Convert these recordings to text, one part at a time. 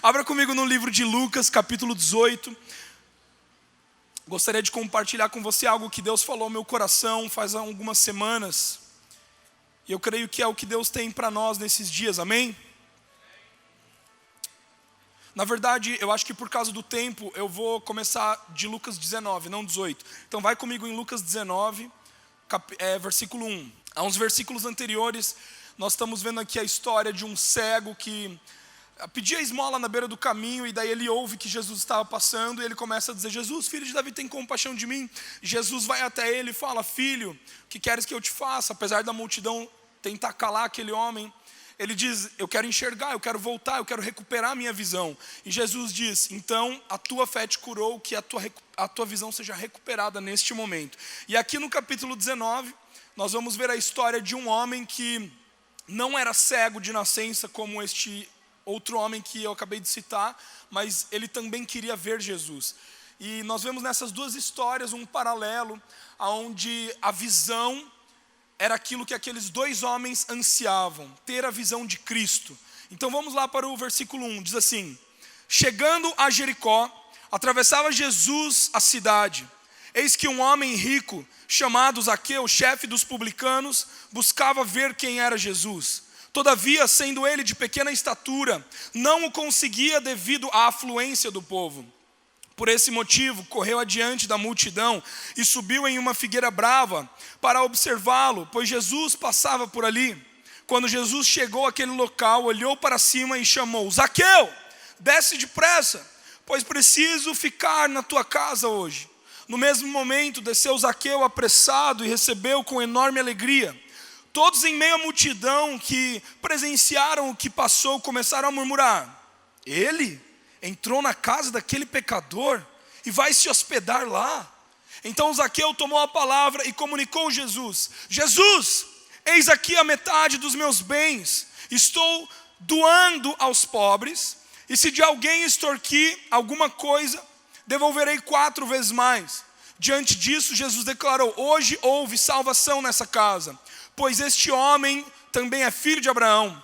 Abra comigo no livro de Lucas, capítulo 18. Gostaria de compartilhar com você algo que Deus falou ao meu coração faz algumas semanas. E eu creio que é o que Deus tem para nós nesses dias, amém? Na verdade, eu acho que por causa do tempo, eu vou começar de Lucas 19, não 18. Então vai comigo em Lucas 19, versículo 1. Há uns versículos anteriores, nós estamos vendo aqui a história de um cego que pedia esmola na beira do caminho, e daí ele ouve que Jesus estava passando, e ele começa a dizer: Jesus, filho de Davi, tem compaixão de mim. Jesus vai até ele e fala: filho, o que queres que eu te faça? Apesar da multidão tentar calar aquele homem, ele diz: eu quero enxergar, eu quero voltar, eu quero recuperar a minha visão. E Jesus diz: então a tua fé te curou, que a tua visão seja recuperada neste momento. E aqui no capítulo 19, nós vamos ver a história de um homem que não era cego de nascença como este outro homem que eu acabei de citar, mas ele também queria ver Jesus. E nós vemos nessas duas histórias um paralelo, onde a visão era aquilo que aqueles dois homens ansiavam, ter a visão de Cristo. Então vamos lá para o versículo 1, diz assim: chegando a Jericó, atravessava Jesus a cidade. Eis que um homem rico, chamado Zaqueu, chefe dos publicanos, buscava ver quem era Jesus. Todavia, sendo ele de pequena estatura, não o conseguia devido à afluência do povo. Por esse motivo, correu adiante da multidão e subiu em uma figueira brava para observá-lo, pois Jesus passava por ali. Quando Jesus chegou àquele local, olhou para cima e chamou: Zaqueu, desce depressa, pois preciso ficar na tua casa hoje. No mesmo momento, desceu Zaqueu apressado e recebeu com enorme alegria. Todos em meio à multidão que presenciaram o que passou começaram a murmurar: ele entrou na casa daquele pecador e vai se hospedar lá. Então Zaqueu tomou a palavra e comunicou a Jesus: Jesus, eis aqui a metade dos meus bens, estou doando aos pobres, e se de alguém extorquir alguma coisa, devolverei 4 vezes mais. Diante disso, Jesus declarou: hoje houve salvação nessa casa, pois este homem também é filho de Abraão,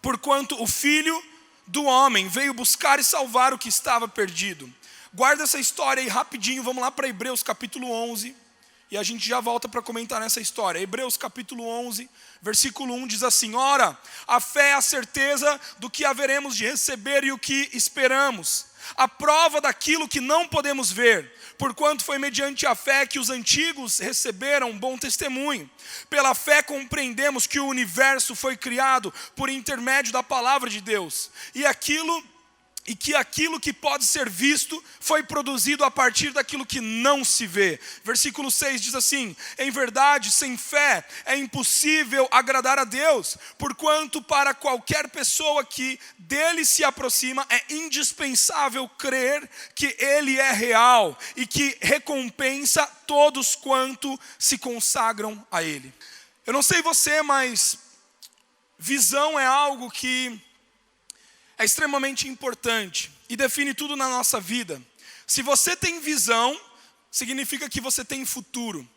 porquanto o filho do homem veio buscar e salvar o que estava perdido. Guarda essa história aí rapidinho, vamos lá para Hebreus capítulo 11, e a gente já volta para comentar nessa história. Hebreus capítulo 11, versículo 1 diz assim: ora, a fé é a certeza do que haveremos de receber e o que esperamos, a prova daquilo que não podemos ver, porquanto foi mediante a fé que os antigos receberam bom testemunho. Pela fé compreendemos que o universo foi criado por intermédio da palavra de Deus, e que aquilo que pode ser visto foi produzido a partir daquilo que não se vê. Versículo 6 diz assim: em verdade, sem fé é impossível agradar a Deus, porquanto para qualquer pessoa que dele se aproxima é indispensável crer que ele é real e que recompensa todos quanto se consagram a ele. Eu não sei você, mas visão é algo que é extremamente importante e define tudo na nossa vida. Se você tem visão, significa que você tem futuro.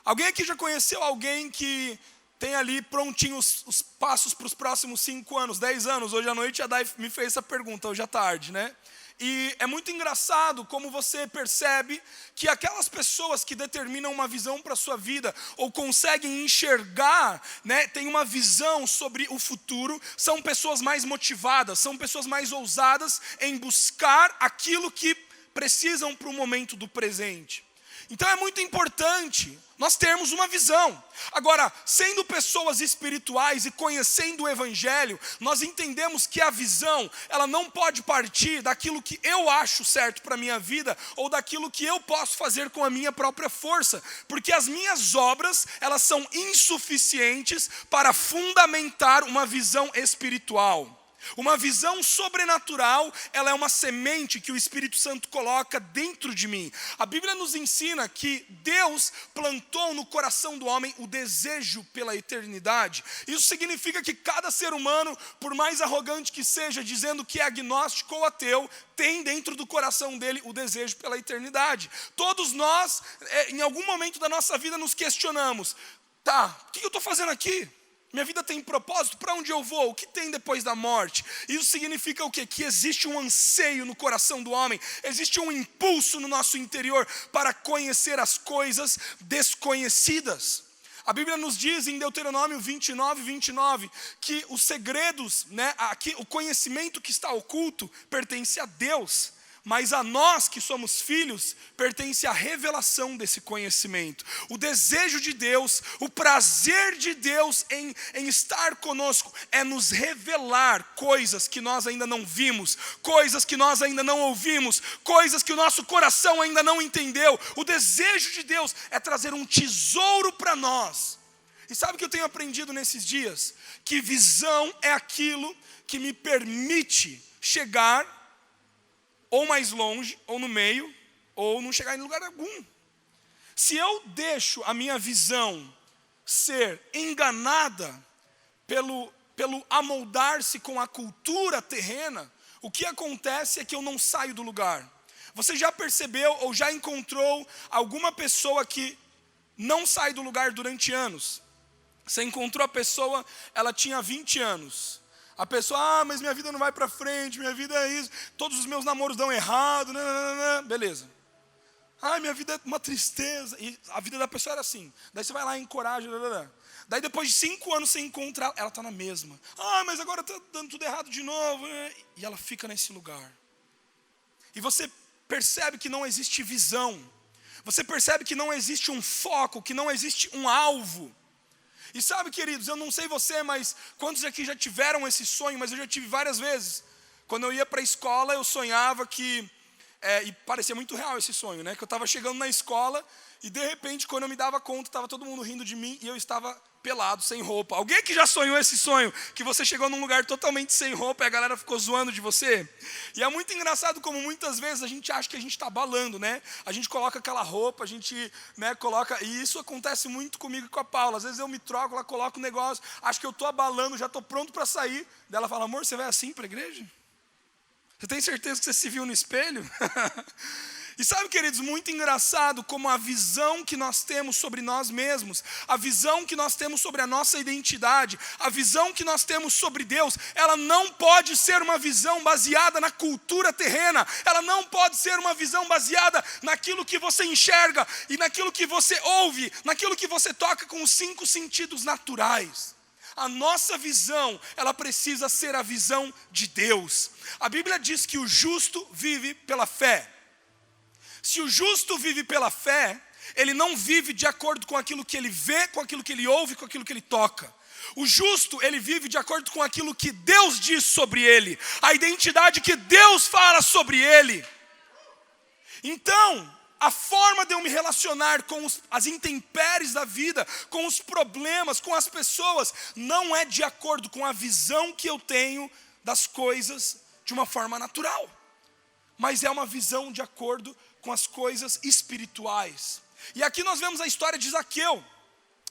Alguém aqui já conheceu alguém que tem ali prontinho os passos para os próximos 5 anos, 10 anos? Hoje à noite a Dai me fez essa pergunta, hoje à tarde, né? E é muito engraçado como você percebe que aquelas pessoas que determinam uma visão para a sua vida, ou conseguem enxergar, né, tem uma visão sobre o futuro, são pessoas mais motivadas, são pessoas mais ousadas em buscar aquilo que precisam para o momento do presente. Então é muito importante nós termos uma visão. Agora, sendo pessoas espirituais e conhecendo o Evangelho, nós entendemos que a visão, ela não pode partir daquilo que eu acho certo para a minha vida, ou daquilo que eu posso fazer com a minha própria força, porque as minhas obras, elas são insuficientes para fundamentar uma visão espiritual. Uma visão sobrenatural, ela é uma semente que o Espírito Santo coloca dentro de mim. A Bíblia nos ensina que Deus plantou no coração do homem o desejo pela eternidade. Isso significa que cada ser humano, por mais arrogante que seja, dizendo que é agnóstico ou ateu, tem dentro do coração dele o desejo pela eternidade. Todos nós, em algum momento da nossa vida, nos questionamos: tá, o que eu estou fazendo aqui? Minha vida tem propósito? Para onde eu vou? O que tem depois da morte? Isso significa o quê? Que existe um anseio no coração do homem, existe um impulso no nosso interior para conhecer as coisas desconhecidas. A Bíblia nos diz em Deuteronômio 29, que os segredos, o conhecimento que está oculto pertence a Deus. Mas a nós que somos filhos, pertence a revelação desse conhecimento. O desejo de Deus, o prazer de Deus em estar conosco, é nos revelar coisas que nós ainda não vimos, coisas que nós ainda não ouvimos, coisas que o nosso coração ainda não entendeu. O desejo de Deus é trazer um tesouro para nós. E sabe o que eu tenho aprendido nesses dias? Que visão é aquilo que me permite chegar ou mais longe, ou no meio, ou não chegar em lugar algum. Se eu deixo a minha visão ser enganada pelo amoldar-se com a cultura terrena, o que acontece é que eu não saio do lugar. Você já percebeu ou já encontrou alguma pessoa que não sai do lugar durante anos? Você encontrou a pessoa, ela tinha 20 anos. A pessoa, mas minha vida não vai para frente, minha vida é isso, todos os meus namoros dão errado, beleza. Minha vida é uma tristeza. E a vida da pessoa era assim. Daí você vai lá e encoraja, Daí depois de 5 anos você encontra ela está na mesma. Mas agora está dando tudo errado de novo. E ela fica nesse lugar. E você percebe que não existe visão. Você percebe que não existe um foco, que não existe um alvo. E sabe, queridos, eu não sei você, mas quantos aqui já tiveram esse sonho? Mas eu já tive várias vezes. Quando eu ia para a escola, eu sonhava que... e parecia muito real esse sonho, que eu estava chegando na escola e de repente, quando eu me dava conta, estava todo mundo rindo de mim e eu estava pelado, sem roupa. Alguém que já sonhou esse sonho, que você chegou num lugar totalmente sem roupa e a galera ficou zoando de você? E é muito engraçado como muitas vezes a gente acha que a gente está abalando, A gente coloca aquela roupa, a gente coloca... E isso acontece muito comigo e com a Paula. Às vezes eu me troco, ela coloca um negócio, acho que eu estou abalando, já estou pronto para sair. Daí ela fala, amor, você vai assim para a igreja? Você tem certeza que você se viu no espelho? E sabe, queridos, muito engraçado como a visão que nós temos sobre nós mesmos, a visão que nós temos sobre a nossa identidade, a visão que nós temos sobre Deus, ela não pode ser uma visão baseada na cultura terrena, ela não pode ser uma visão baseada naquilo que você enxerga e naquilo que você ouve, naquilo que você toca com os 5 sentidos naturais. A nossa visão, ela precisa ser a visão de Deus. A Bíblia diz que o justo vive pela fé. Se o justo vive pela fé, ele não vive de acordo com aquilo que ele vê, com aquilo que ele ouve, com aquilo que ele toca. O justo, ele vive de acordo com aquilo que Deus diz sobre ele, a identidade que Deus fala sobre ele. Então, a forma de eu me relacionar com as intempéries da vida, com os problemas, com as pessoas, não é de acordo com a visão que eu tenho das coisas de uma forma natural, mas é uma visão de acordo com as coisas espirituais. E aqui nós vemos a história de Zaqueu,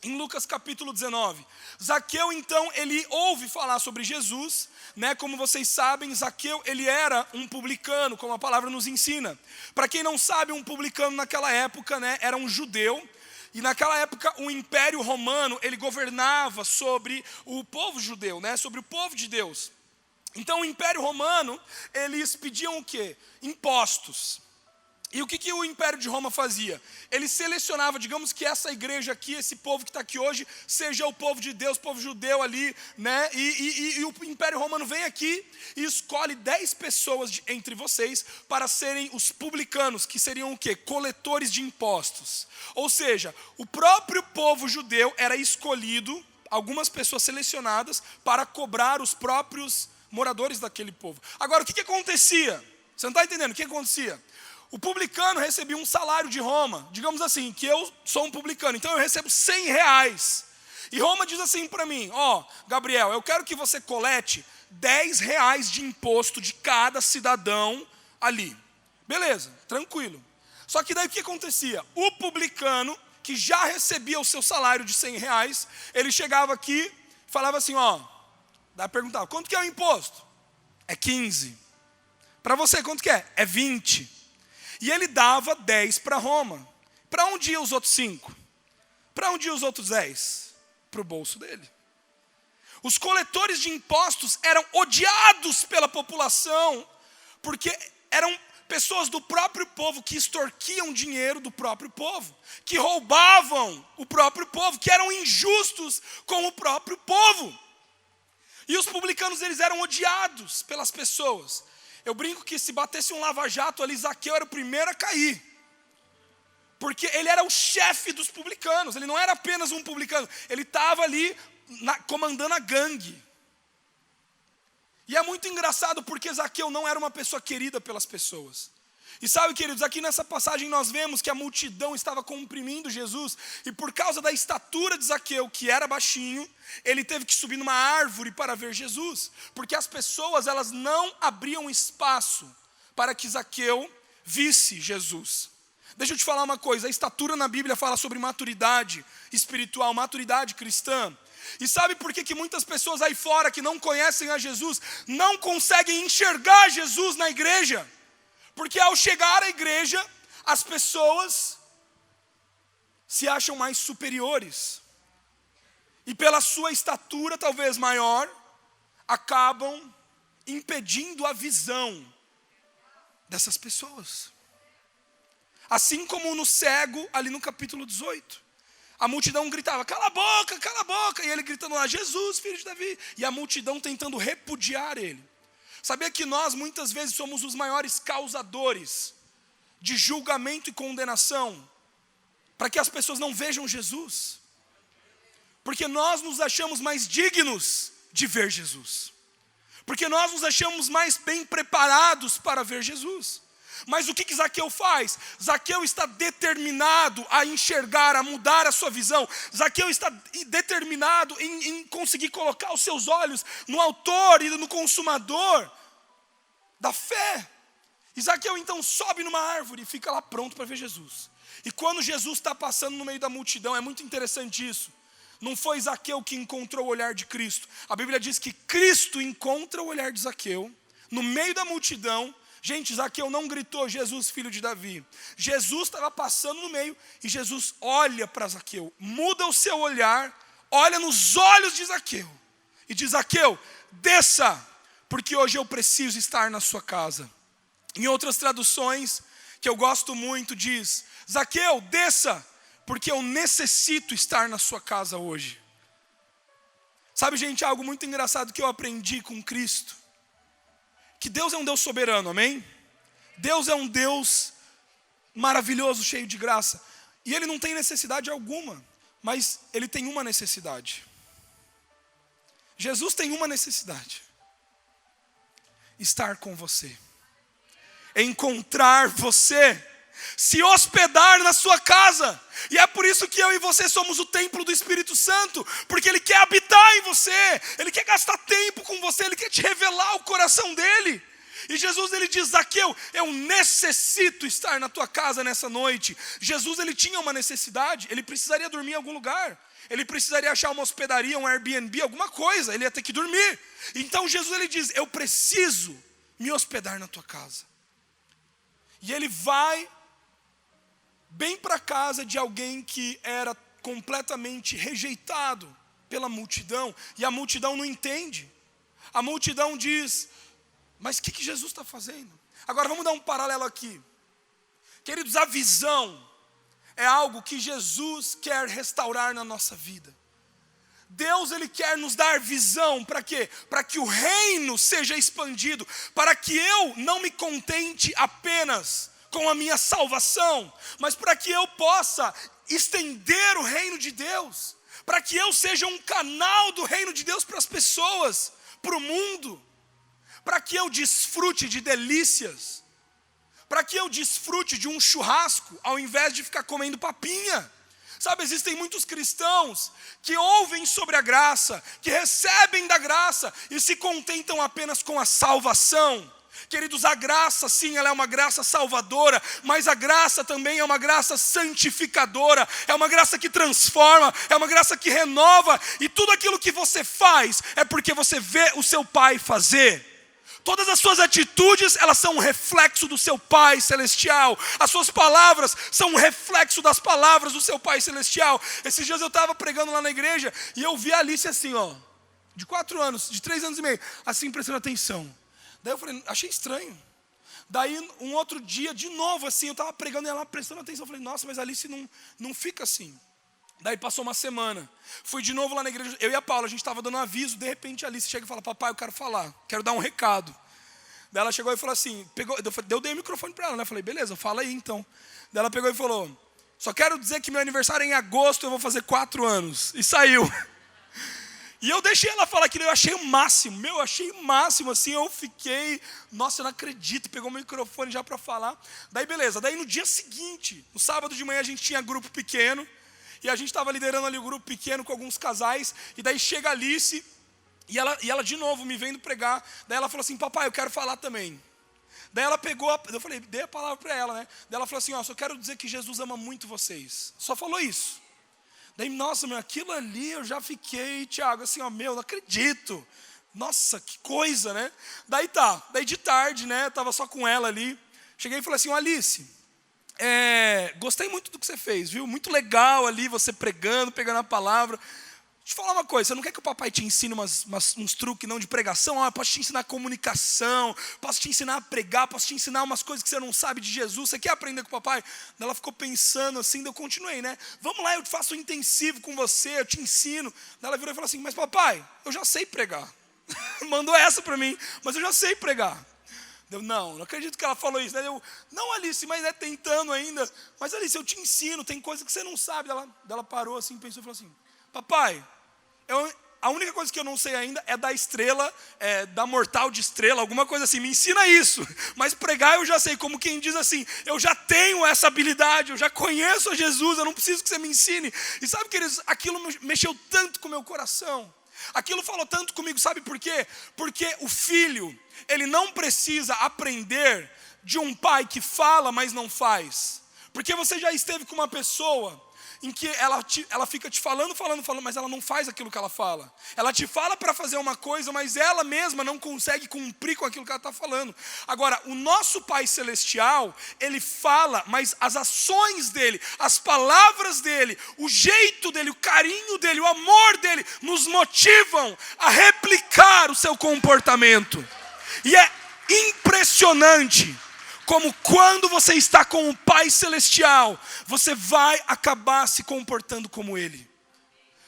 em Lucas capítulo 19. Zaqueu, então, ele ouve falar sobre Jesus, como vocês sabem, Zaqueu, ele era um publicano, como a palavra nos ensina. Para quem não sabe, um publicano naquela época, era um judeu, e naquela época o Império Romano, ele governava sobre o povo judeu, sobre o povo de Deus. Então o Império Romano, eles pediam o quê? Impostos. E o que o Império de Roma fazia? Ele selecionava, digamos que essa igreja aqui, esse povo que está aqui hoje, seja o povo de Deus, povo judeu ali, E o Império Romano vem aqui e escolhe 10 pessoas entre vocês para serem os publicanos, que seriam o quê? Coletores de impostos. Ou seja, o próprio povo judeu era escolhido, algumas pessoas selecionadas, para cobrar os próprios moradores daquele povo. Agora, o que acontecia? Você não está entendendo o que acontecia? O publicano recebia um salário de Roma, digamos assim, que eu sou um publicano, então eu recebo R$100. E Roma diz assim para mim, Gabriel, eu quero que você colete R$10 de imposto de cada cidadão ali. Beleza, tranquilo. Só que daí o que acontecia? O publicano, que já recebia o seu salário de R$100, ele chegava aqui e falava assim, daí perguntava, quanto que é o imposto? É 15. Para você, quanto que é? É 20. E ele dava 10 para Roma. Para onde iam os outros 5? Para onde iam os outros 10? Para o bolso dele. Os coletores de impostos eram odiados pela população, porque eram pessoas do próprio povo que extorquiam dinheiro do próprio povo, que roubavam o próprio povo, que eram injustos com o próprio povo. E os publicanos, eles eram odiados pelas pessoas. Eu brinco que se batesse um lava-jato ali, Zaqueu era o primeiro a cair. Porque ele era o chefe dos publicanos, ele não era apenas um publicano, ele estava ali comandando a gangue. E é muito engraçado porque Zaqueu não era uma pessoa querida pelas pessoas. E sabe, queridos, aqui nessa passagem nós vemos que a multidão estava comprimindo Jesus, e por causa da estatura de Zaqueu, que era baixinho, ele teve que subir numa árvore para ver Jesus, porque as pessoas, elas não abriam espaço para que Zaqueu visse Jesus. Deixa eu te falar uma coisa, a estatura na Bíblia fala sobre maturidade espiritual, maturidade cristã. E sabe por que muitas pessoas aí fora que não conhecem a Jesus não conseguem enxergar Jesus na igreja? Porque ao chegar à igreja, as pessoas se acham mais superiores. E pela sua estatura talvez maior, acabam impedindo a visão dessas pessoas. Assim como no cego, ali no capítulo 18. A multidão gritava, cala a boca, e ele gritando lá, Jesus, filho de Davi. E a multidão tentando repudiar ele. Sabia que nós muitas vezes somos os maiores causadores de julgamento e condenação, para que as pessoas não vejam Jesus? Porque nós nos achamos mais dignos de ver Jesus. Porque nós nos achamos mais bem preparados para ver Jesus. Mas o que Zaqueu faz? Zaqueu está determinado a enxergar, a mudar a sua visão. Zaqueu está determinado em conseguir colocar os seus olhos no autor e no consumador da fé. E Zaqueu então sobe numa árvore e fica lá pronto para ver Jesus. E quando Jesus está passando no meio da multidão, é muito interessante isso. Não foi Zaqueu que encontrou o olhar de Cristo. A Bíblia diz que Cristo encontra o olhar de Zaqueu no meio da multidão. Gente, Zaqueu não gritou, Jesus, filho de Davi. Jesus estava passando no meio e Jesus olha para Zaqueu, muda o seu olhar, olha nos olhos de Zaqueu e diz, Zaqueu, desça, porque hoje eu preciso estar na sua casa. Em outras traduções, que eu gosto muito, diz, Zaqueu, desça, porque eu necessito estar na sua casa hoje. Sabe, gente, algo muito engraçado que eu aprendi com Cristo. Que Deus é um Deus soberano, amém? Deus é um Deus maravilhoso, cheio de graça. E Ele não tem necessidade alguma, mas Ele tem uma necessidade. Jesus tem uma necessidade: estar com você, encontrar você, se hospedar na sua casa. E é por isso que eu e você somos o templo do Espírito Santo, porque Ele quer habitar em você, Ele quer gastar tempo com você, Ele quer te revelar o coração dEle. E Jesus, Ele diz, Zaqueu, eu necessito estar na tua casa nessa noite. Jesus, Ele tinha uma necessidade, Ele precisaria dormir em algum lugar, Ele precisaria achar uma hospedaria, um Airbnb, alguma coisa, Ele ia ter que dormir. Então Jesus, Ele diz, eu preciso me hospedar na tua casa. E Ele vai bem para a casa de alguém que era completamente rejeitado pela multidão. E a multidão não entende. A multidão diz, mas o que Jesus está fazendo? Agora vamos dar um paralelo aqui. Queridos, a visão é algo que Jesus quer restaurar na nossa vida. Deus, Ele quer nos dar visão, para quê? Para que o reino seja expandido, para que eu não me contente apenas com a minha salvação, mas para que eu possa estender o reino de Deus, para que eu seja um canal do reino de Deus para as pessoas, para o mundo, para que eu desfrute de delícias, para que eu desfrute de um churrasco, ao invés de ficar comendo papinha. Sabe, existem muitos cristãos que ouvem sobre a graça, que recebem da graça e se contentam apenas com a salvação. Queridos, a graça sim, ela é uma graça salvadora, mas a graça também é uma graça santificadora, é uma graça que transforma, é uma graça que renova, e tudo aquilo que você faz é porque você vê o seu Pai fazer. Todas as suas atitudes, elas são um reflexo do seu Pai Celestial. As suas palavras são um reflexo das palavras do seu Pai Celestial. Esses dias eu estava pregando lá na igreja e eu vi a Alice assim, ó. de 4 anos, de 3 anos e meio, assim prestando atenção. Daí eu falei, achei estranho. Daí um outro dia, de novo assim, eu estava pregando e ela prestando atenção. Eu falei, nossa, mas a Alice não fica assim. Daí passou uma semana, fui de novo lá na igreja, eu e a Paula, a gente estava dando um aviso, de repente a Alice chega e fala, papai, eu quero falar, quero dar um recado. Daí ela chegou e falou assim, eu dei o microfone para ela, né? Falei, beleza, fala aí então. Daí ela pegou e falou, só quero dizer que meu aniversário é em agosto, eu vou fazer 4 anos. E saiu. E eu deixei ela falar aquilo, eu achei o máximo, assim, eu fiquei, nossa, eu não acredito, pegou o microfone já para falar. Daí beleza, daí no dia seguinte, no sábado de manhã a gente tinha grupo pequeno, e a gente estava liderando ali o grupo pequeno com alguns casais, e daí chega a Alice, e ela de novo me vendo pregar, daí ela falou assim, papai, eu quero falar também. Daí ela pegou, eu falei, dei a palavra para ela, né? Daí ela falou assim, ó, só quero dizer que Jesus ama muito vocês. Só falou isso. Daí, nossa, meu, aquilo ali eu já fiquei, Tiago, assim, ó, meu, não acredito. Nossa, que coisa, né? Daí de tarde, né, eu estava só com ela ali. Cheguei e falei assim, Alice, gostei muito do que você fez, viu? Muito legal ali, você pregando, pegando a palavra. Deixa eu falar uma coisa, você não quer que o papai te ensine uns truques não de pregação? Eu posso te ensinar comunicação, posso te ensinar a pregar, posso te ensinar umas coisas que você não sabe de Jesus. Você quer aprender com o papai? Daí ela ficou pensando assim, daí eu continuei, né? Vamos lá, eu te faço um intensivo com você, eu te ensino. Daí ela virou e falou assim, mas papai, eu já sei pregar. Mandou essa para mim, mas eu já sei pregar. Eu, não acredito que ela falou isso. Daí eu, não, Alice, mas tentando ainda. Mas Alice, eu te ensino, tem coisa que você não sabe. Daí ela parou assim, pensou e falou assim, papai, a única coisa que eu não sei ainda é da estrela, da mortal de estrela, alguma coisa assim, me ensina isso. Mas pregar eu já sei, como quem diz assim, eu já tenho essa habilidade, eu já conheço a Jesus, eu não preciso que você me ensine. E sabe, queridos, aquilo mexeu tanto com o meu coração, aquilo falou tanto comigo, sabe por quê? Porque o filho, ele não precisa aprender de um pai que fala, mas não faz. Porque você já esteve com uma pessoa em que ela fica te falando, mas ela não faz aquilo que ela fala. Ela te fala para fazer uma coisa, mas ela mesma não consegue cumprir com aquilo que ela está falando. Agora, o nosso Pai Celestial, Ele fala, mas as ações dEle, as palavras dEle, o jeito dEle, o carinho dEle, o amor dEle, nos motivam a replicar o seu comportamento. E é impressionante como quando você está com o Pai Celestial, você vai acabar se comportando como Ele.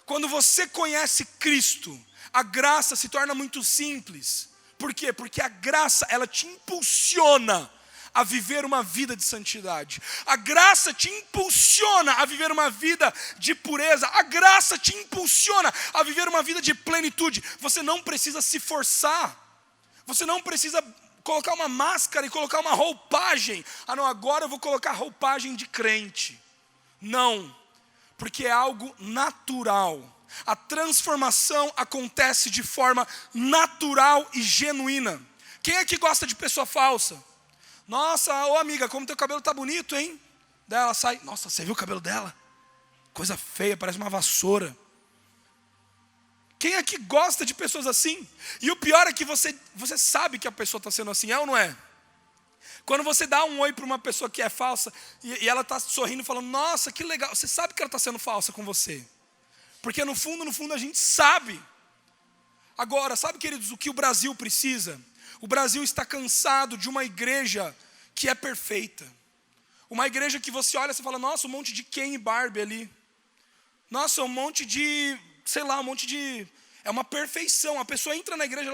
Quando você conhece Cristo, a graça se torna muito simples. Por quê? Porque a graça, ela te impulsiona a viver uma vida de santidade. A graça te impulsiona a viver uma vida de pureza. A graça te impulsiona a viver uma vida de plenitude. Você não precisa se forçar. Você não precisa colocar uma máscara e colocar uma roupagem. Ah não, agora eu vou colocar roupagem de crente. Não, porque é algo natural. A transformação acontece de forma natural e genuína. Quem aqui gosta de pessoa falsa? Nossa, ô amiga, como teu cabelo tá bonito, hein? Daí ela sai, nossa, você viu o cabelo dela? Coisa feia, parece uma vassoura. Quem aqui gosta de pessoas assim? E o pior é que você sabe que a pessoa está sendo assim, é ou não é? Quando você dá um oi para uma pessoa que é falsa, e ela está sorrindo, falando, nossa, que legal. Você sabe que ela está sendo falsa com você. Porque no fundo a gente sabe. Agora, sabe, queridos, o que o Brasil precisa? O Brasil está cansado de uma igreja que é perfeita. Uma igreja que você olha e fala, nossa, um monte de Ken e Barbie ali. Nossa, um monte de... sei lá, um monte de... é uma perfeição. A pessoa entra na igreja,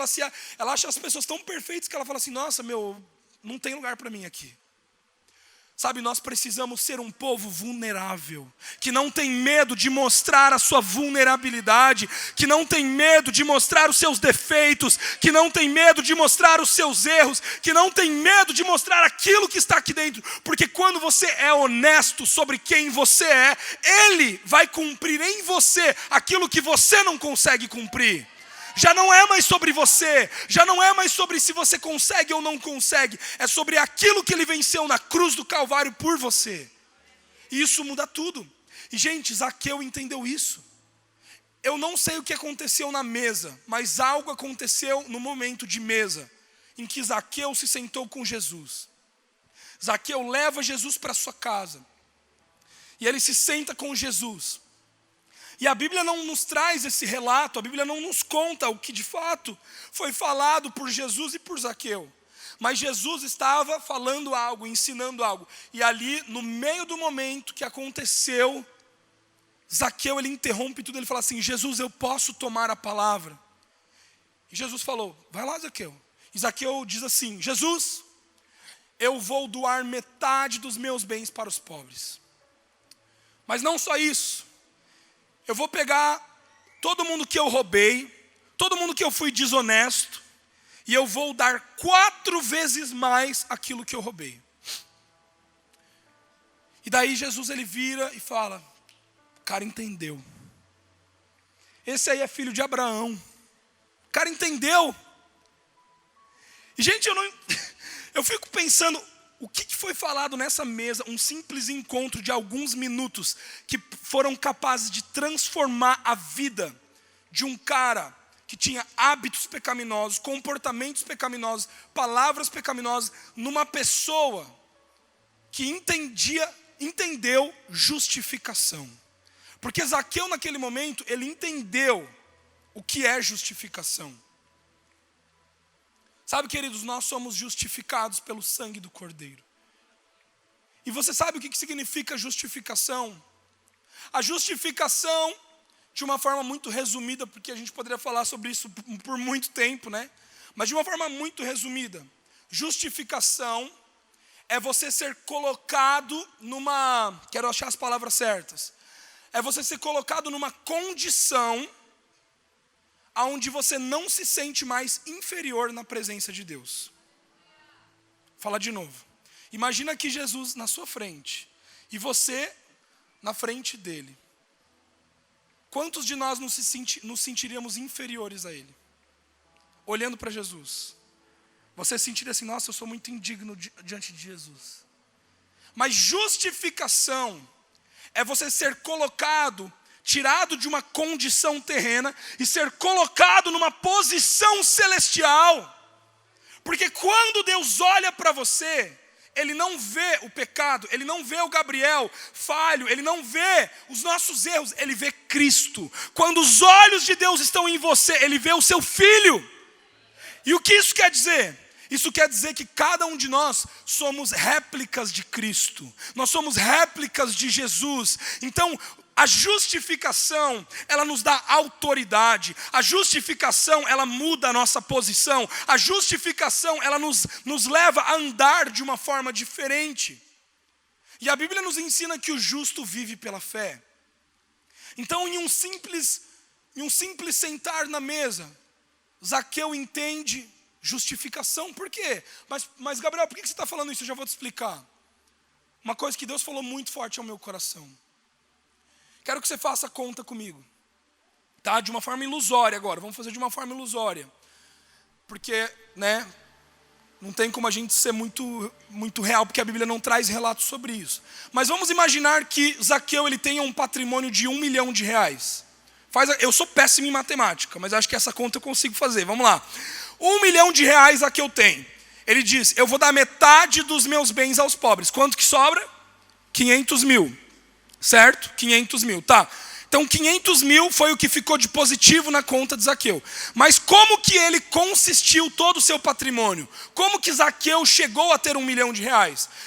ela acha as pessoas tão perfeitas que ela fala assim, nossa, meu, não tem lugar para mim aqui. Sabe, nós precisamos ser um povo vulnerável, que não tem medo de mostrar a sua vulnerabilidade, que não tem medo de mostrar os seus defeitos, que não tem medo de mostrar os seus erros, que não tem medo de mostrar aquilo que está aqui dentro, porque quando você é honesto sobre quem você é, Ele vai cumprir em você aquilo que você não consegue cumprir. Já não é mais sobre você, já não é mais sobre se você consegue ou não consegue, é sobre aquilo que Ele venceu na cruz do Calvário por você. E isso muda tudo. E gente, Zaqueu entendeu isso. Eu não sei o que aconteceu na mesa, mas algo aconteceu no momento de mesa, em que Zaqueu se sentou com Jesus. Zaqueu leva Jesus para sua casa, e ele se senta com Jesus. E a Bíblia não nos traz esse relato, a Bíblia não nos conta o que de fato foi falado por Jesus e por Zaqueu. Mas Jesus estava falando algo, ensinando algo. E ali, no meio do momento que aconteceu, Zaqueu, ele interrompe tudo, ele fala assim: Jesus, eu posso tomar a palavra? E Jesus falou: vai lá, Zaqueu. E Zaqueu diz assim: Jesus, eu vou doar metade dos meus bens para os pobres. Mas não só isso. Eu vou pegar todo mundo que eu roubei, todo mundo que eu fui desonesto, e eu vou dar 4 vezes mais aquilo que eu roubei. E daí Jesus, ele vira e fala: o cara entendeu. Esse aí é filho de Abraão. O cara entendeu. E gente, eu fico pensando, o que foi falado nessa mesa, um simples encontro de alguns minutos, que foram capazes de transformar a vida de um cara que tinha hábitos pecaminosos, comportamentos pecaminosos, palavras pecaminosas, numa pessoa que entendeu justificação. Porque Zaqueu naquele momento, ele entendeu o que é justificação. Sabe, queridos, nós somos justificados pelo sangue do Cordeiro. E você sabe o que significa justificação? A justificação, de uma forma muito resumida, porque a gente poderia falar sobre isso por muito tempo, né? Mas de uma forma muito resumida, justificação é você ser colocado numa, quero achar as palavras certas, é você ser colocado numa condição aonde você não se sente mais inferior na presença de Deus. Vou falar de novo. Imagina que Jesus na sua frente e você na frente dele. Quantos de nós nos sentiríamos inferiores a ele? Olhando para Jesus. Você sentiria assim: nossa, eu sou muito indigno diante de Jesus. Mas justificação é você ser colocado, tirado de uma condição terrena e ser colocado numa posição celestial. Porque quando Deus olha para você, Ele não vê o pecado, Ele não vê o Gabriel falho, Ele não vê os nossos erros, Ele vê Cristo. Quando os olhos de Deus estão em você, Ele vê o seu Filho. E o que isso quer dizer? Isso quer dizer que cada um de nós somos réplicas de Cristo. Nós somos réplicas de Jesus. Então, a justificação, ela nos dá autoridade. A justificação, ela muda a nossa posição. A justificação, ela nos leva a andar de uma forma diferente. E a Bíblia nos ensina que o justo vive pela fé. Então, em um simples sentar na mesa, Zaqueu entende justificação. Por quê? Mas Gabriel, por que você está falando isso? Eu já vou te explicar. Uma coisa que Deus falou muito forte ao meu coração. Quero que você faça conta comigo, tá? De uma forma ilusória agora, vamos fazer de uma forma ilusória. Porque, né, não tem como a gente ser muito real, porque a Bíblia não traz relatos sobre isso. Mas vamos imaginar que Zaqueu, ele tenha um patrimônio de R$1 milhão. Eu sou péssimo em matemática, mas acho que essa conta eu consigo fazer, vamos lá. R$1 milhão Zaqueu tem. Ele diz: eu vou dar metade dos meus bens aos pobres. Quanto que sobra? 500 mil. Certo? 500 mil, tá. Então 500 mil foi o que ficou de positivo na conta de Zaqueu. Mas como que ele consistiu todo o seu patrimônio? Como que Zaqueu chegou a ter R$1 milhão?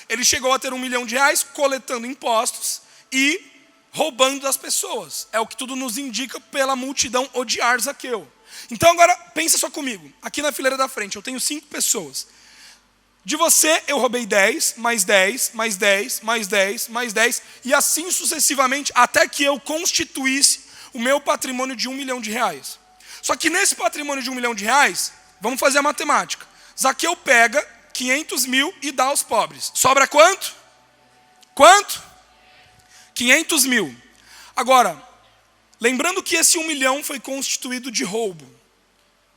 Ele chegou a ter R$1 milhão coletando impostos e roubando das pessoas. É o que tudo nos indica pela multidão odiar Zaqueu. Então agora, pensa só comigo. Aqui na fileira da frente eu tenho 5 pessoas. De você eu roubei 10, mais 10, mais 10, mais 10, mais 10, e assim sucessivamente, até que eu constituísse o meu patrimônio de R$1 milhão. Só que nesse patrimônio de R$1 milhão, vamos fazer a matemática. Zaqueu pega 500 mil e dá aos pobres. Sobra quanto? Quanto? 500 mil. Agora, lembrando que esse 1 milhão foi constituído de roubo,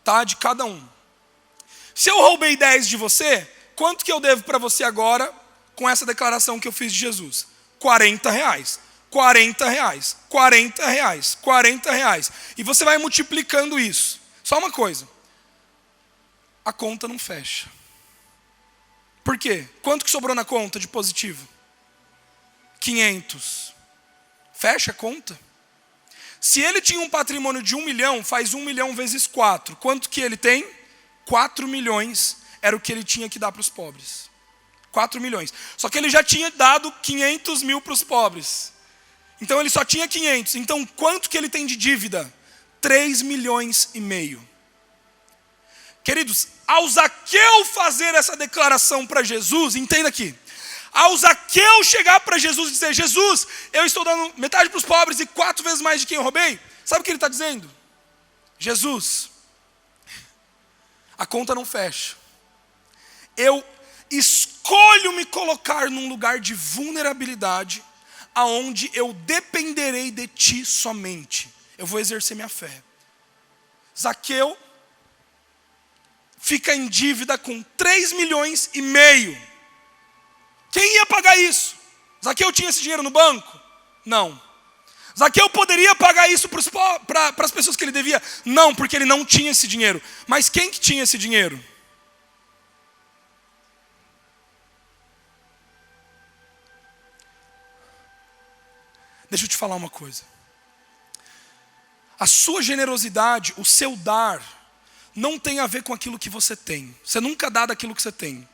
tá? De cada um. Se eu roubei 10 de você, quanto que eu devo para você agora, com essa declaração que eu fiz de Jesus? R$40. 40 reais, 40 reais, 40 reais. E você vai multiplicando isso. Só uma coisa. A conta não fecha. Por quê? Quanto que sobrou na conta de positivo? 500. Fecha a conta? Se ele tinha um patrimônio de 1 milhão, faz 1 milhão vezes 4. Quanto que ele tem? 4 milhões era o que ele tinha que dar para os pobres. 4 milhões. Só que ele já tinha dado 500 mil para os pobres. Então ele só tinha 500. Então quanto que ele tem de dívida? 3 milhões e meio. Queridos, ao Zaqueu fazer essa declaração para Jesus, entenda aqui. Ao Zaqueu chegar para Jesus e dizer: Jesus, eu estou dando metade para os pobres e 4 vezes mais de quem eu roubei. Sabe o que ele está dizendo? Jesus, a conta não fecha. Eu escolho me colocar num lugar de vulnerabilidade, aonde eu dependerei de ti somente. Eu vou exercer minha fé. Zaqueu fica em dívida com 3 milhões e meio. Quem ia pagar isso? Zaqueu tinha esse dinheiro no banco? Não. Zaqueu poderia pagar isso para as pessoas que ele devia? Não, porque ele não tinha esse dinheiro. Mas quem que tinha esse dinheiro? Deixa eu te falar uma coisa. A sua generosidade, o seu dar, não tem a ver com aquilo que você tem. Você nunca dá daquilo que você tem.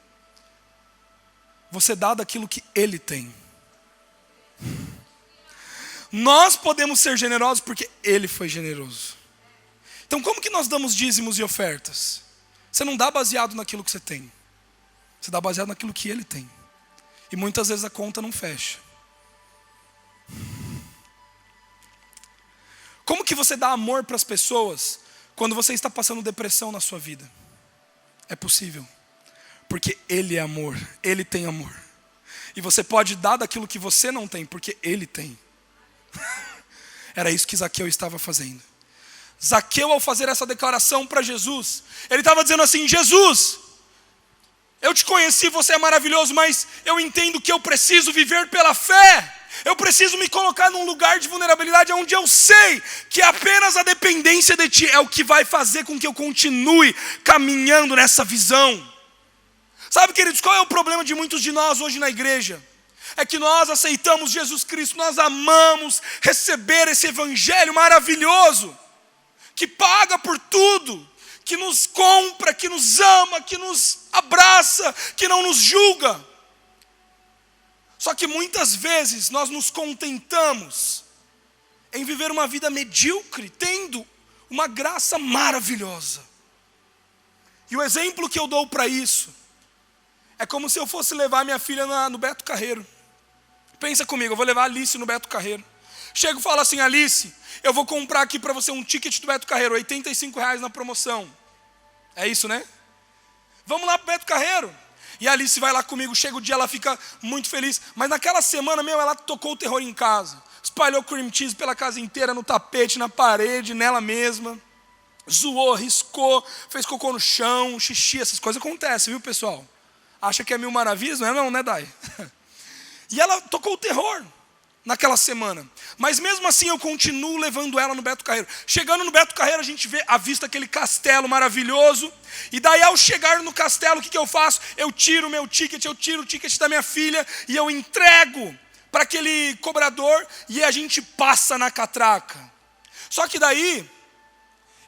Você dá daquilo que ele tem. Nós podemos ser generosos porque ele foi generoso. Então como que nós damos dízimos e ofertas? Você não dá baseado naquilo que você tem. Você dá baseado naquilo que ele tem. E muitas vezes a conta não fecha. Como que você dá amor para as pessoas quando você está passando depressão na sua vida? É possível. Porque ele é amor, ele tem amor. E você pode dar daquilo que você não tem, porque ele tem. Era isso que Zaqueu estava fazendo. Zaqueu, ao fazer essa declaração para Jesus, ele estava dizendo assim: Jesus, eu te conheci, você é maravilhoso, mas eu entendo que eu preciso viver pela fé. Eu preciso me colocar num lugar de vulnerabilidade onde eu sei que apenas a dependência de ti é o que vai fazer com que eu continue caminhando nessa visão. Sabe, queridos, qual é o problema de muitos de nós hoje na igreja? É que nós aceitamos Jesus Cristo, nós amamos receber esse evangelho maravilhoso, que paga por tudo, que nos compra, que nos ama, que nos abraça, que não nos julga. Só que muitas vezes nós nos contentamos em viver uma vida medíocre, tendo uma graça maravilhosa. E o exemplo que eu dou para isso é como se eu fosse levar minha filha no Beto Carreiro. Pensa comigo, eu vou levar a Alice no Beto Carreiro. Chego e falo assim: Alice, eu vou comprar aqui para você um ticket do Beto Carreiro, R$85 na promoção. É isso, né? Vamos lá pro Beto Carreiro. E a Alice vai lá comigo, chega o dia, ela fica muito feliz. Mas naquela semana mesmo, ela tocou o terror em casa. Espalhou cream cheese pela casa inteira, no tapete, na parede, nela mesma. Zoou, riscou, fez cocô no chão, xixi, essas coisas acontecem, viu, pessoal? Acha que é mil maravilhas? Não é não, né, Dai? E ela tocou o terror naquela semana. Mas mesmo assim eu continuo levando ela no Beto Carreiro. Chegando no Beto Carreiro, a gente avista aquele castelo maravilhoso. E daí, ao chegar no castelo, o que eu faço? Eu tiro o meu ticket, eu tiro o ticket da minha filha e eu entrego para aquele cobrador e a gente passa na catraca. Só que daí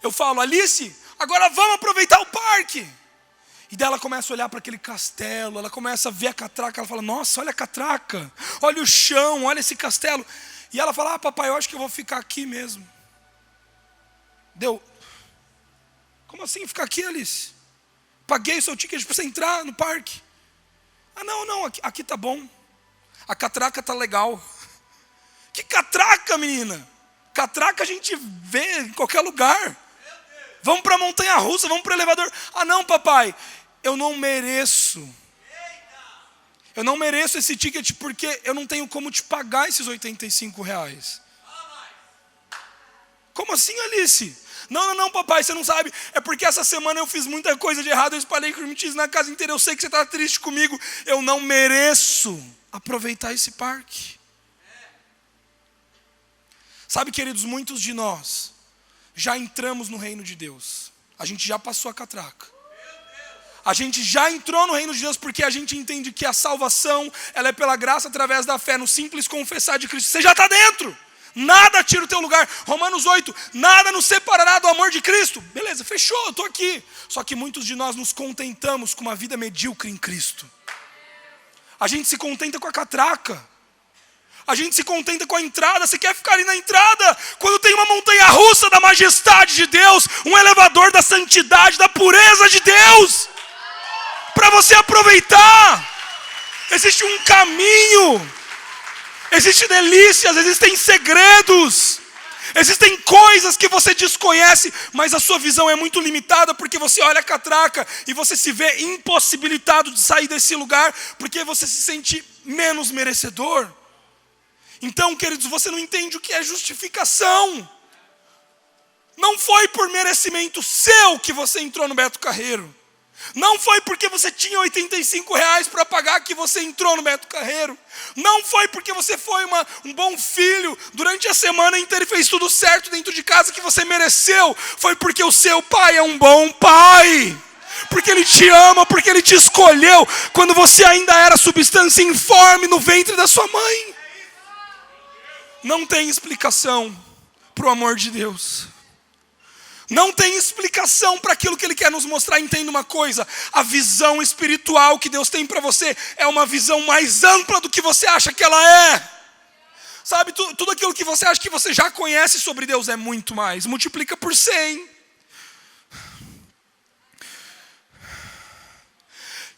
eu falo: Alice, agora vamos aproveitar o parque. E daí ela começa a olhar para aquele castelo, ela começa a ver a catraca, ela fala: nossa, olha a catraca, olha o chão, olha esse castelo. E ela fala: ah, papai, eu acho que eu vou ficar aqui mesmo. Deu: como assim ficar aqui, Alice? Paguei o seu ticket para você entrar no parque. Ah, não, aqui tá bom. A catraca tá legal. Que catraca, menina? Catraca a gente vê em qualquer lugar. Vamos para a montanha-russa, vamos para o elevador. Ah, não, papai, eu não mereço. Eu não mereço esse ticket porque eu não tenho como te pagar esses R$85. Como assim, Alice? Não, papai, você não sabe. É porque essa semana eu fiz muita coisa de errado, eu espalhei cream cheese na casa inteira, eu sei que você está triste comigo. Eu não mereço aproveitar esse parque. Sabe, queridos, muitos de nós já entramos no reino de Deus. A gente já passou a catraca. A gente já entrou no reino de Deus porque a gente entende que a salvação, ela é pela graça através da fé, no simples confessar de Cristo. Você já está dentro. nada tira o teu lugar. Romanos 8, nada nos separará do amor de Cristo. Beleza, fechou, eu estou aqui. Só que muitos de nós nos contentamos com uma vida medíocre em Cristo. A gente se contenta com a catraca. A gente se contenta com a entrada. Você quer ficar ali na entrada, quando tem uma montanha russa da majestade de Deus, um elevador da santidade, da pureza de Deus, para você aproveitar. Existe um caminho, existem delícias, existem segredos, existem coisas que você desconhece, mas a sua visão é muito limitada, porque você olha a catraca e você se vê impossibilitado de sair desse lugar, porque você se sente menos merecedor. Então, queridos, você não entende o que é justificação. Não foi por merecimento seu que você entrou no Beto Carreiro. Não foi porque você tinha R$85 para pagar que você entrou no Beto Carreiro. Não foi porque você foi um bom filho durante a semana inteira e fez tudo certo dentro de casa que você mereceu. Foi porque o seu pai é um bom pai. Porque ele te ama, porque ele te escolheu quando você ainda era substância informe no ventre da sua mãe. Não tem explicação para o amor de Deus. Não tem explicação para aquilo que Ele quer nos mostrar. Entenda uma coisa, a visão espiritual que Deus tem para você é uma visão mais ampla do que você acha que ela é. Sabe, tudo aquilo que você acha que você já conhece sobre Deus é muito mais. Multiplica por 100.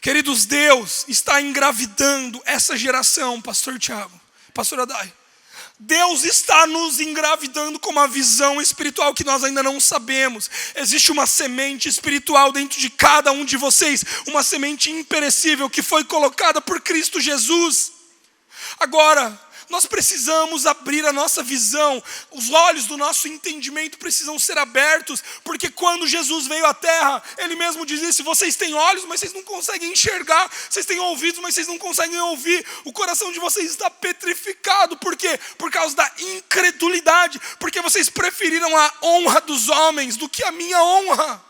Queridos, Deus está engravidando essa geração, pastor Tiago, pastor Adai. Deus está nos engravidando com uma visão espiritual que nós ainda não sabemos. Existe uma semente espiritual dentro de cada um de vocês, uma semente imperecível que foi colocada por Cristo Jesus. Agora, nós precisamos abrir a nossa visão, os olhos do nosso entendimento precisam ser abertos, porque quando Jesus veio à terra, Ele mesmo dizia: vocês têm olhos, mas vocês não conseguem enxergar, vocês têm ouvidos, mas vocês não conseguem ouvir, o coração de vocês está petrificado. Por quê? Por causa da incredulidade, porque vocês preferiram a honra dos homens do que a minha honra.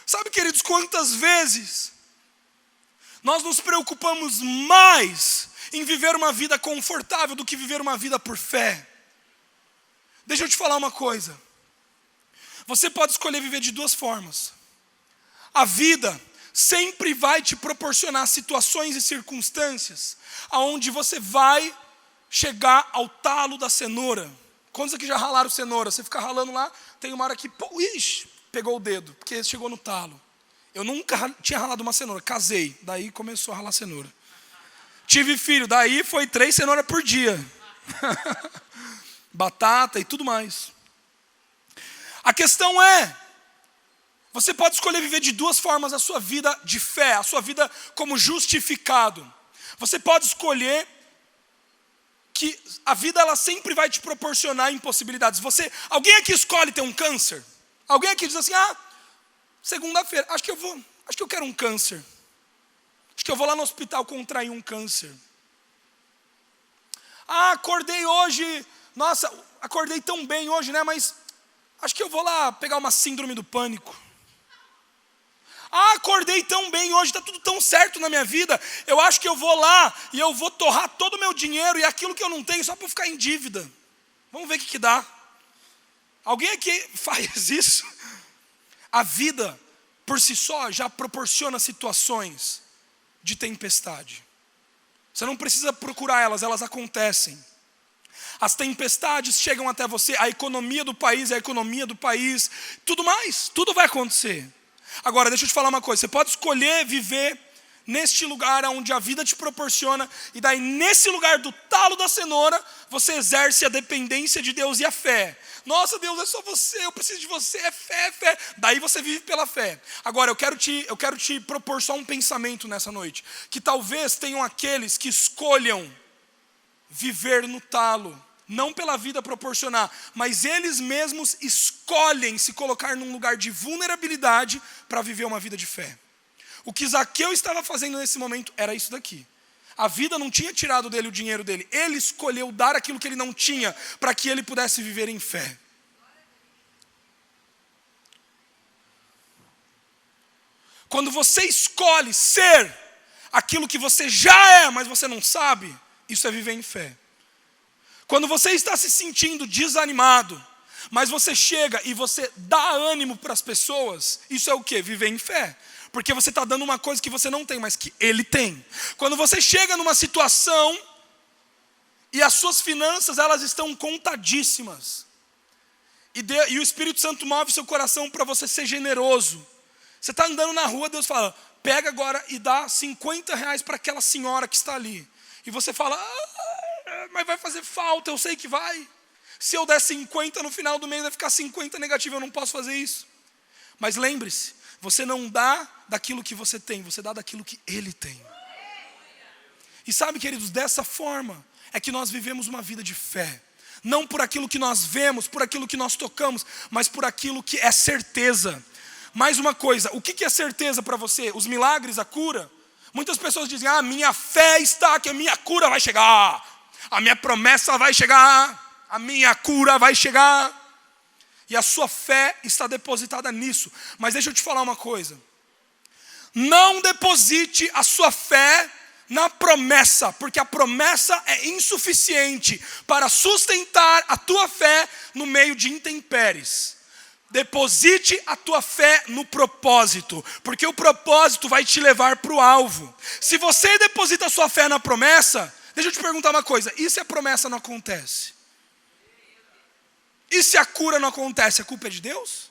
Sabe, queridos, quantas vezes nós nos preocupamos mais em viver uma vida confortável do que viver uma vida por fé? Deixa eu te falar uma coisa. Você pode escolher viver de duas formas. A vida sempre vai te proporcionar situações e circunstâncias aonde você vai chegar ao talo da cenoura. Quantos aqui já ralaram cenoura? Você fica ralando lá, tem uma hora que, pegou o dedo, porque chegou no talo. Eu nunca tinha ralado uma cenoura, casei, daí começou a ralar cenoura. Tive filho, daí foi 3 cenouras por dia. Batata e tudo mais. A questão é, você pode escolher viver de duas formas a sua vida de fé, a sua vida como justificado. Você pode escolher que a vida ela sempre vai te proporcionar impossibilidades. Alguém aqui escolhe ter um câncer? Alguém aqui diz assim: segunda-feira, acho que eu quero um câncer. Acho que eu vou lá no hospital contrair um câncer. Acordei hoje, nossa, acordei tão bem hoje, né? Mas acho que eu vou lá pegar uma síndrome do pânico. Acordei tão bem hoje, está tudo tão certo na minha vida. Eu acho que eu vou lá e eu vou torrar todo o meu dinheiro e aquilo que eu não tenho só para ficar em dívida. Vamos ver o que dá. Alguém aqui faz isso? A vida, por si só, já proporciona situações de tempestade. Você não precisa procurar elas acontecem. As tempestades chegam até você, a economia do país é a economia do país, tudo mais, tudo vai acontecer. Agora, deixa eu te falar uma coisa, você pode escolher viver neste lugar onde a vida te proporciona, e daí nesse lugar do talo da cenoura, você exerce a dependência de Deus e a fé. Nossa, Deus, é só você, eu preciso de você, é fé, é fé. Daí você vive pela fé. Agora, eu quero te propor só um pensamento nessa noite, que talvez tenham aqueles que escolham viver no talo, não pela vida proporcionar, mas eles mesmos escolhem se colocar num lugar de vulnerabilidade para viver uma vida de fé. O que Zaqueu estava fazendo nesse momento era isso daqui. A vida não tinha tirado dele o dinheiro dele. Ele escolheu dar aquilo que ele não tinha para que ele pudesse viver em fé. Quando você escolhe ser aquilo que você já é, mas você não sabe, isso é viver em fé. Quando você está se sentindo desanimado, mas você chega e você dá ânimo para as pessoas, isso é o quê? Viver em fé. Porque você está dando uma coisa que você não tem, mas que Ele tem. Quando você chega numa situação e as suas finanças elas estão contadíssimas, e o Espírito Santo move seu coração para você ser generoso. Você está andando na rua, Deus fala, pega agora e dá R$50 para aquela senhora que está ali. E você fala, mas vai fazer falta, eu sei que vai. Se eu der 50 no final do mês, vai ficar 50 negativo, eu não posso fazer isso. Mas lembre-se, você não dá daquilo que você tem, você dá daquilo que Ele tem. E sabe, queridos, dessa forma é que nós vivemos uma vida de fé. Não por aquilo que nós vemos, por aquilo que nós tocamos, mas por aquilo que é certeza. Mais uma coisa, o que é certeza para você? Os milagres, a cura? Muitas pessoas dizem, minha fé está que a minha cura vai chegar. A minha promessa vai chegar. A minha cura vai chegar. E a sua fé está depositada nisso. Mas deixa eu te falar uma coisa. Não deposite a sua fé na promessa, porque a promessa é insuficiente para sustentar a tua fé no meio de intempéries. Deposite a tua fé no propósito, porque o propósito vai te levar para o alvo. Se você deposita a sua fé na promessa, deixa eu te perguntar uma coisa, e se a promessa não acontece? E se a cura não acontece, a culpa é de Deus?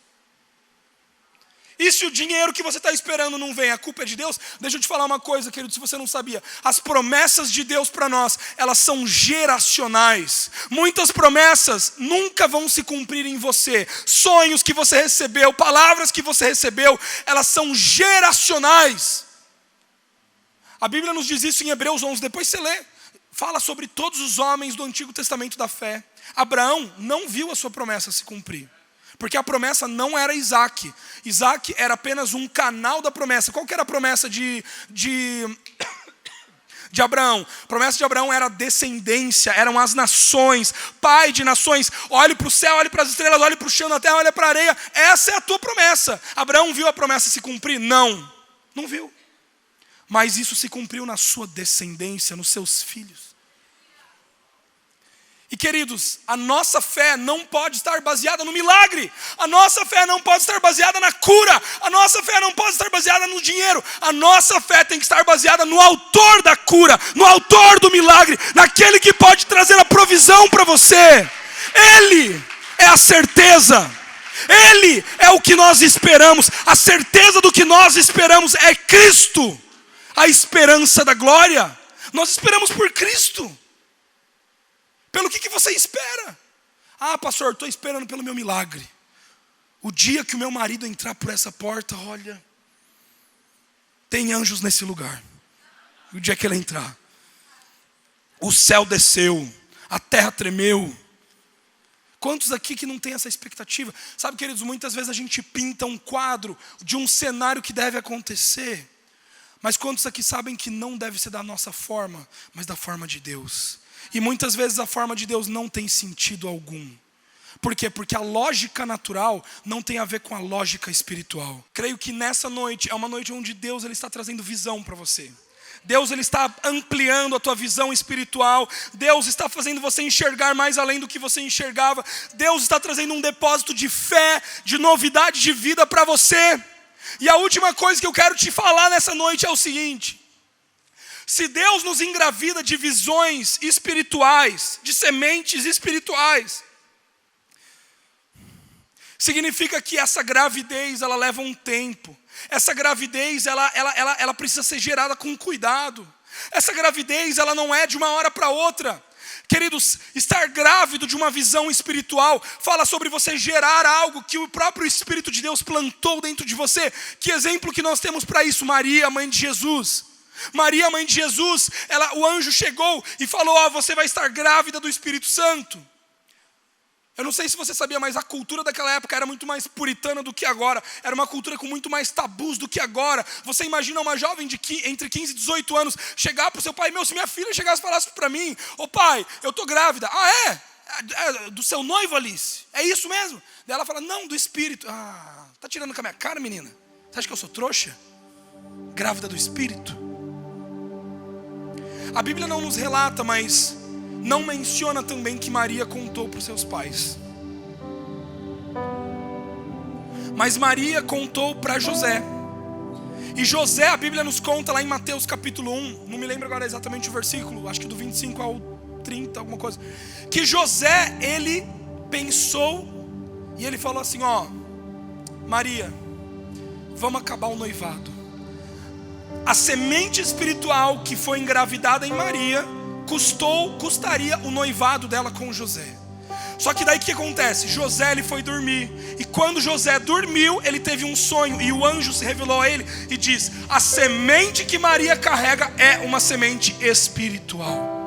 E se o dinheiro que você está esperando não vem, a culpa é de Deus? Deixa eu te falar uma coisa, querido, se você não sabia. As promessas de Deus para nós, elas são geracionais. Muitas promessas nunca vão se cumprir em você. Sonhos que você recebeu, palavras que você recebeu, elas são geracionais. A Bíblia nos diz isso em Hebreus 11, depois você lê. Fala sobre todos os homens do Antigo Testamento da fé. Abraão não viu a sua promessa se cumprir. Porque a promessa não era Isaac. Isaac era apenas um canal da promessa. Qual que era a promessa de Abraão? A promessa de Abraão era a descendência, eram as nações, pai de nações. Olhe para o céu, olhe para as estrelas, olhe para o chão da terra, olhe para a areia. Essa é a tua promessa. Abraão viu a promessa se cumprir? Não viu. Mas isso se cumpriu na sua descendência, nos seus filhos. E queridos, a nossa fé não pode estar baseada no milagre. A nossa fé não pode estar baseada na cura. A nossa fé não pode estar baseada no dinheiro. A nossa fé tem que estar baseada no autor da cura, no autor do milagre, naquele que pode trazer a provisão para você. Ele é a certeza. Ele é o que nós esperamos. A certeza do que nós esperamos é Cristo. A esperança da glória. Nós esperamos por Cristo. Pelo que você espera? Pastor, estou esperando pelo meu milagre. O dia que o meu marido entrar por essa porta, olha, tem anjos nesse lugar. O dia que ele entrar, o céu desceu, a terra tremeu. Quantos aqui que não tem essa expectativa? Sabe, queridos, muitas vezes a gente pinta um quadro de um cenário que deve acontecer. Mas quantos aqui sabem que não deve ser da nossa forma, mas da forma de Deus? E muitas vezes a forma de Deus não tem sentido algum. Por quê? Porque a lógica natural não tem a ver com a lógica espiritual. Creio que nessa noite é uma noite onde Deus ele está trazendo visão para você. Deus ele está ampliando a tua visão espiritual. Deus está fazendo você enxergar mais além do que você enxergava. Deus está trazendo um depósito de fé, de novidade de vida para você. E a última coisa que eu quero te falar nessa noite é o seguinte. Se Deus nos engravida de visões espirituais, de sementes espirituais, significa que essa gravidez, ela leva um tempo. Essa gravidez, ela precisa ser gerada com cuidado. Essa gravidez, ela não é de uma hora para outra. Queridos, estar grávido de uma visão espiritual fala sobre você gerar algo que o próprio Espírito de Deus plantou dentro de você. Que exemplo que nós temos para isso? Maria, mãe de Jesus. Maria, mãe de Jesus, o anjo chegou e falou, você vai estar grávida do Espírito Santo. Eu não sei se você sabia, mas a cultura daquela época era muito mais puritana do que agora. Era uma cultura com muito mais tabus do que agora. Você imagina uma jovem entre 15 e 18 anos chegar para o seu pai, se minha filha chegasse e falasse para mim, pai, eu estou grávida. É do seu noivo, Alice? É isso mesmo? Daí ela fala, não, do Espírito. Tá tirando com a minha cara, menina? Você acha que eu sou trouxa? Grávida do Espírito? A Bíblia não nos relata, mas não menciona também que Maria contou para os seus pais. Mas Maria contou para José. E José, a Bíblia nos conta lá em Mateus capítulo 1, não me lembro agora exatamente o versículo, acho que do 25 ao 30, alguma coisa, que José, ele pensou e ele falou assim: ó, Maria, vamos acabar o noivado. A semente espiritual que foi engravidada em Maria custaria o noivado dela com José. Só que daí o que acontece? José, ele foi dormir, e quando José dormiu, ele teve um sonho, e o anjo se revelou a ele e diz: a semente que Maria carrega é uma semente espiritual.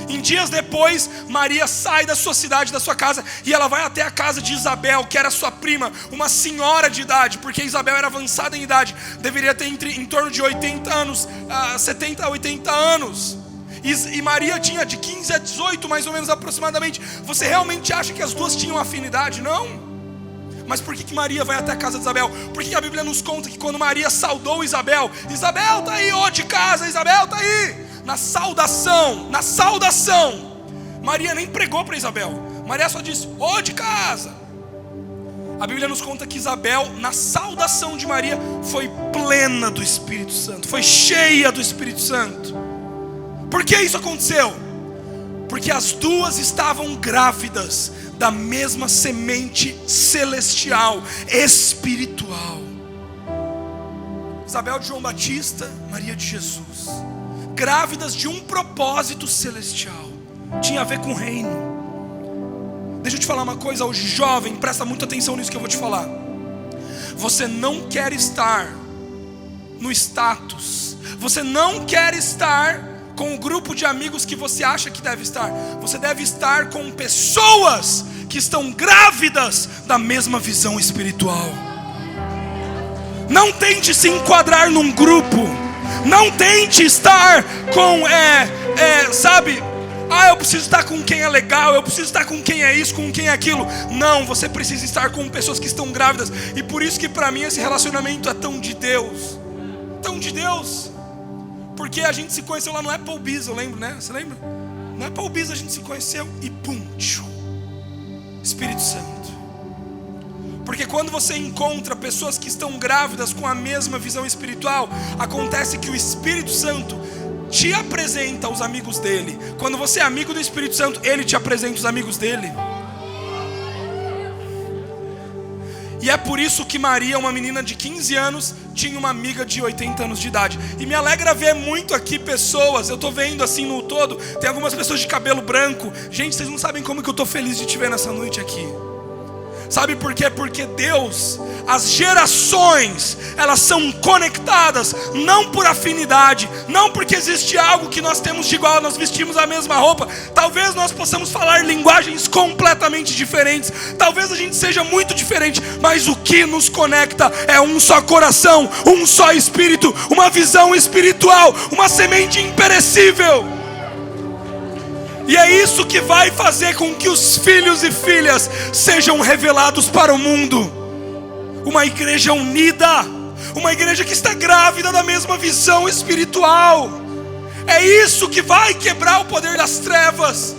Em dias depois, Maria sai da sua cidade, da sua casa, e ela vai até a casa de Isabel, que era sua prima, uma senhora de idade, porque Isabel era avançada em idade, deveria ter em torno de 80 anos, 70 a 80 anos. E Maria tinha de 15 a 18, mais ou menos aproximadamente. Você realmente acha que as duas tinham afinidade? Não. Mas por que Maria vai até a casa de Isabel? Porque a Bíblia nos conta que quando Maria saudou Isabel, Isabel está aí, ô de casa, Isabel está aí. Na saudação, Maria nem pregou para Isabel. Maria só disse, ô de casa. A Bíblia nos conta que Isabel, na saudação de Maria, foi plena do Espírito Santo, foi cheia do Espírito Santo. Por que isso aconteceu? Porque as duas estavam grávidas da mesma semente celestial, espiritual. Isabel de João Batista, Maria de Jesus, grávidas de um propósito celestial, tinha a ver com o reino. Deixa eu te falar uma coisa hoje, jovem, presta muita atenção nisso que eu vou te falar. Você não quer estar no status, você não quer estar com o grupo de amigos que você acha que deve estar. Você deve estar com pessoas que estão grávidas da mesma visão espiritual. Não tente se enquadrar num grupo. Não tente estar com, sabe, eu preciso estar com quem é legal, eu preciso estar com quem é isso, com quem é aquilo. Não, você precisa estar com pessoas que estão grávidas. E por isso que para mim esse relacionamento é tão de Deus. Tão de Deus. Porque a gente se conheceu lá no Applebee's, eu lembro, né? Você lembra? No Applebee's a gente se conheceu e pum, Espírito Santo. Porque quando você encontra pessoas que estão grávidas com a mesma visão espiritual, acontece que o Espírito Santo te apresenta os amigos dele. Quando você é amigo do Espírito Santo, ele te apresenta os amigos dele. E é por isso que Maria, uma menina de 15 anos, tinha uma amiga de 80 anos de idade. E me alegra ver muito aqui pessoas, eu estou vendo assim no todo, tem algumas pessoas de cabelo branco. Gente, vocês não sabem como que eu estou feliz de te ver nessa noite aqui. Sabe por quê? Porque Deus, as gerações, elas são conectadas, não por afinidade, não porque existe algo que nós temos de igual, nós vestimos a mesma roupa. Talvez nós possamos falar linguagens completamente diferentes, talvez a gente seja muito diferente, mas o que nos conecta é um só coração, um só espírito, uma visão espiritual, uma semente imperecível. E é isso que vai fazer com que os filhos e filhas sejam revelados para o mundo. Uma igreja unida, uma igreja que está grávida da mesma visão espiritual. É isso que vai quebrar o poder das trevas.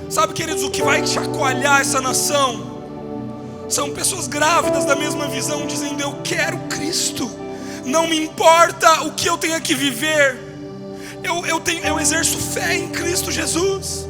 Sabe, queridos, o que vai chacoalhar essa nação são pessoas grávidas da mesma visão, dizendo: eu quero Cristo, não me importa o que eu tenha que viver, eu exerço fé em Cristo Jesus.